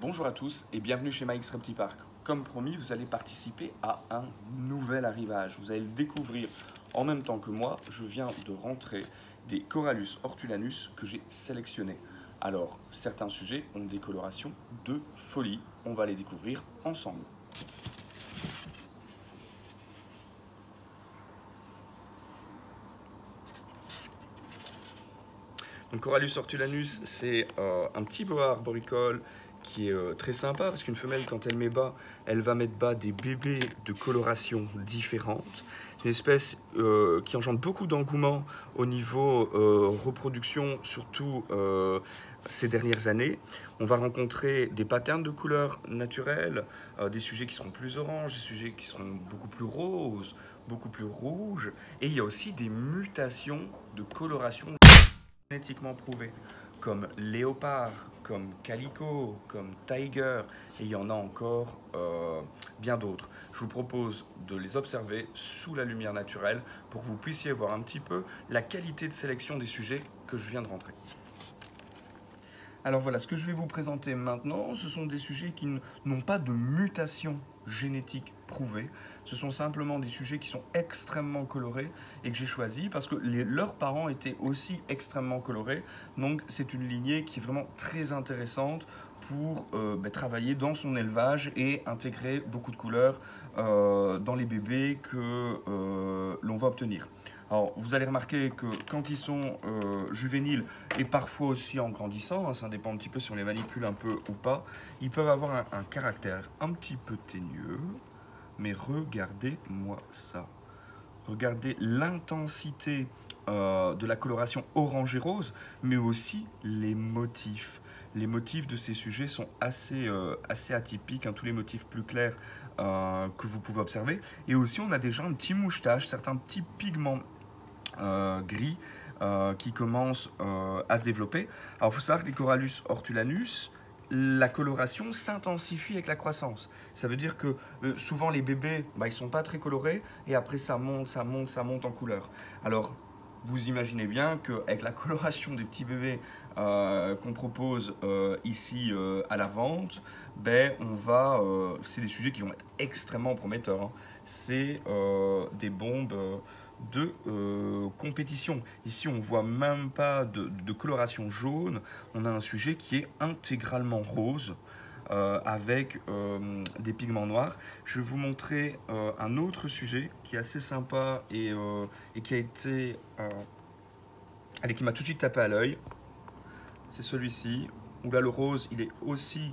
Bonjour à tous et bienvenue chez Mike's Reptipark. Comme promis, vous allez participer à un nouvel arrivage. Vous allez le découvrir en même temps que moi. Je viens de rentrer des Corallus hortulanus que j'ai sélectionnés. Alors, certains sujets ont des colorations de folie. On va les découvrir ensemble. Donc, Corallus hortulanus, c'est un petit boa arboricole qui est très sympa parce qu'une femelle, quand elle met bas, elle va mettre bas des bébés de coloration différentes. C'est une espèce qui engendre beaucoup d'engouement au niveau reproduction, surtout ces dernières années. On va rencontrer des patterns de couleurs naturelles, des sujets qui seront plus oranges, des sujets qui seront beaucoup plus roses, beaucoup plus rouges. Et il y a aussi des mutations de coloration génétiquement prouvées, comme léopard, comme calico, comme tiger, et il y en a encore bien d'autres. Je vous propose de les observer sous la lumière naturelle pour que vous puissiez voir un petit peu la qualité de sélection des sujets que je viens de rentrer. Alors voilà, ce que je vais vous présenter maintenant, ce sont des sujets qui n'ont pas de mutation génétique prouvée. Ce sont simplement des sujets qui sont extrêmement colorés et que j'ai choisi parce que leurs parents étaient aussi extrêmement colorés. Donc c'est une lignée qui est vraiment très intéressante pour travailler dans son élevage et intégrer beaucoup de couleurs dans les bébés que l'on va obtenir. Alors, vous allez remarquer que quand ils sont juvéniles et parfois aussi en grandissant, ça dépend un petit peu si on les manipule un peu ou pas, ils peuvent avoir un caractère un petit peu teigneux, mais regardez-moi ça. Regardez l'intensité de la coloration orange et rose, mais aussi les motifs. Les motifs de ces sujets sont assez atypiques, tous les motifs plus clairs que vous pouvez observer. Et aussi, on a déjà un petit mouchetage, certains petits pigments gris qui commencent à se développer. Alors, il faut savoir que les Corallus hortulanus, la coloration s'intensifie avec la croissance. Ça veut dire que souvent les bébés, ils ne sont pas très colorés et après ça monte en couleur. Alors, vous imaginez bien qu'avec la coloration des petits bébés qu'on propose ici à la vente, c'est des sujets qui vont être extrêmement prometteurs. C'est des bombes de compétition. Ici, on ne voit même pas de coloration jaune. On a un sujet qui est intégralement rose avec des pigments noirs. Je vais vous montrer un autre sujet qui est assez sympa et qui a été... qui m'a tout de suite tapé à l'œil. C'est celui-ci, où là le rose, il est aussi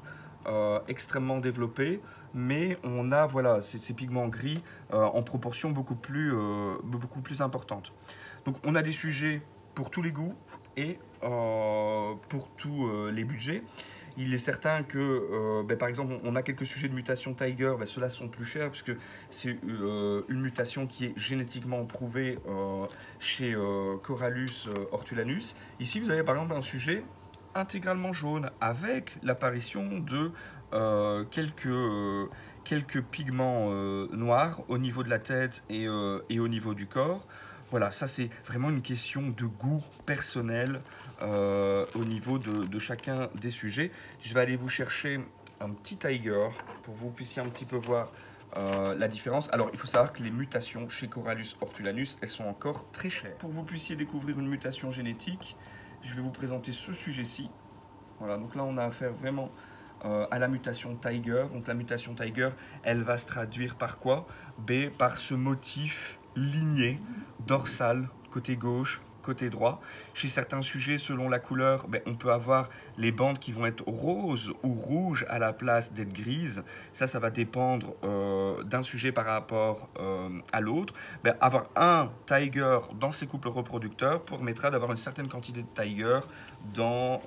extrêmement développé, mais on a ces pigments gris en proportion beaucoup plus importante. Donc on a des sujets pour tous les goûts et pour tous les budgets. Il est certain que, par exemple, on a quelques sujets de mutation Tiger, ceux-là sont plus chers puisque c'est une mutation qui est génétiquement prouvée chez Corallus hortulanus. Ici, vous avez par exemple un sujet intégralement jaune avec l'apparition de quelques pigments noirs au niveau de la tête et au niveau du corps. Voilà, ça c'est vraiment une question de goût personnel au niveau de chacun des sujets. Je vais aller vous chercher un petit tiger pour que vous puissiez un petit peu voir la différence. Alors, il faut savoir que les mutations chez Corallus hortulanus, elles sont encore très chères. Pour que vous puissiez découvrir une mutation génétique, je vais vous présenter ce sujet-ci. Voilà, donc là, on a affaire vraiment à la mutation Tiger. Donc la mutation Tiger, elle va se traduire par quoi? Par ce motif ligné, dorsal, côté gauche, côté droit. Chez certains sujets, selon la couleur, on peut avoir les bandes qui vont être roses ou rouges à la place d'être grises. Ça va dépendre d'un sujet par rapport à l'autre. Avoir un tiger dans ses couples reproducteurs permettra d'avoir une certaine quantité de tiger dans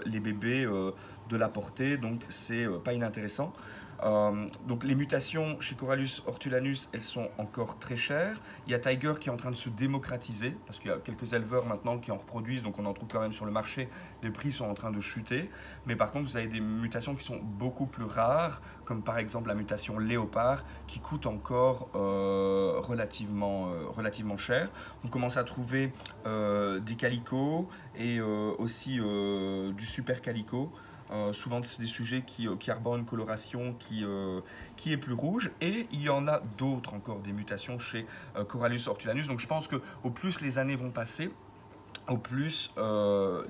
les bébés de la portée, donc c'est pas inintéressant. Donc les mutations chez Corallus hortulanus, elles sont encore très chères. Il y a Tiger qui est en train de se démocratiser parce qu'il y a quelques éleveurs maintenant qui en reproduisent, donc on en trouve quand même sur le marché. Les prix sont en train de chuter, mais par contre vous avez des mutations qui sont beaucoup plus rares, comme par exemple la mutation léopard qui coûte encore relativement cher. On commence à trouver des calicos et aussi du super calico. Souvent, c'est des sujets qui arborent une coloration qui est plus rouge. Et il y en a d'autres encore, des mutations chez Corallus hortulanus. Donc je pense qu'au plus les années vont passer, au plus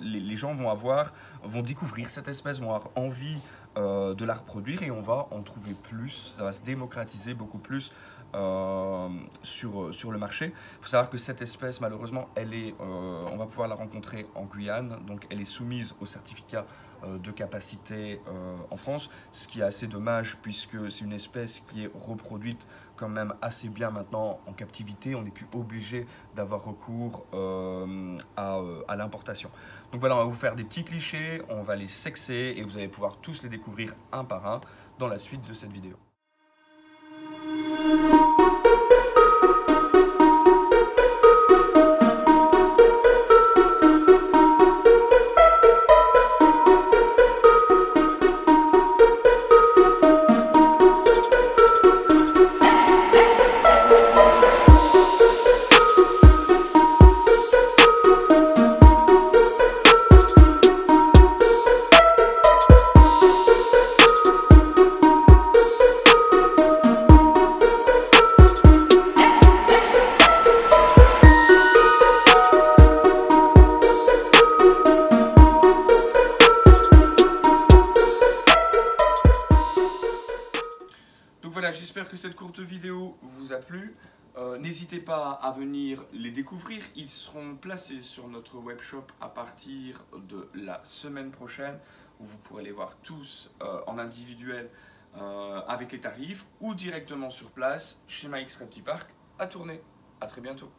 les gens vont découvrir cette espèce, vont avoir envie de la reproduire et on va en trouver plus, ça va se démocratiser beaucoup plus sur le marché. Il faut savoir que cette espèce, malheureusement, on va pouvoir la rencontrer en Guyane, donc elle est soumise au certificat de capacité en France, ce qui est assez dommage puisque c'est une espèce qui est reproduite quand même assez bien maintenant en captivité. On n'est plus obligé d'avoir recours à l'importation. Donc voilà, on va vous faire des petits clichés, on va les sexer et vous allez pouvoir tous les découvrir un par un dans la suite de cette vidéo. Donc voilà, j'espère que cette courte vidéo vous a plu. N'hésitez pas à venir les découvrir. Ils seront placés sur notre webshop à partir de la semaine prochaine, où vous pourrez les voir tous en individuel avec les tarifs ou directement sur place chez Mike's Reptipark à Tournai. À très bientôt.